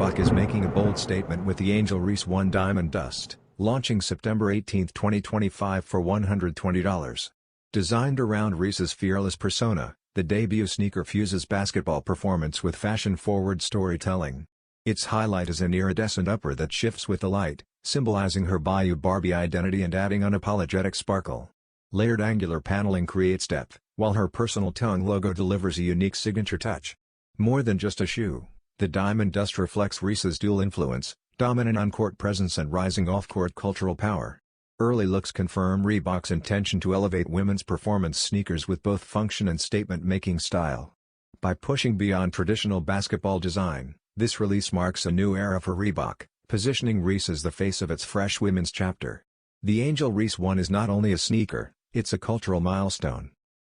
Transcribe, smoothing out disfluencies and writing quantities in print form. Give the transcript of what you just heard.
Reebok is making a bold statement with the Angel Reese 1 Diamond Dust, launching September 18, 2025 for $120. Designed around Reese's fearless persona, the debut sneaker fuses basketball performance with fashion-forward storytelling. Its highlight is an iridescent upper that shifts with the light, symbolizing her Bayou Barbie identity and adding unapologetic sparkle. Layered angular paneling creates depth, while her personal tongue logo delivers a unique signature touch. More than just a shoe, the Diamond Dust reflects Reese's dual influence, dominant on-court presence and rising off-court cultural power. Early looks confirm Reebok's intention to elevate women's performance sneakers with both function and statement-making style. By pushing beyond traditional basketball design, this release marks a new era for Reebok, positioning Reese as the face of its fresh women's chapter. The Angel Reese 1 is not only a sneaker, it's a cultural milestone.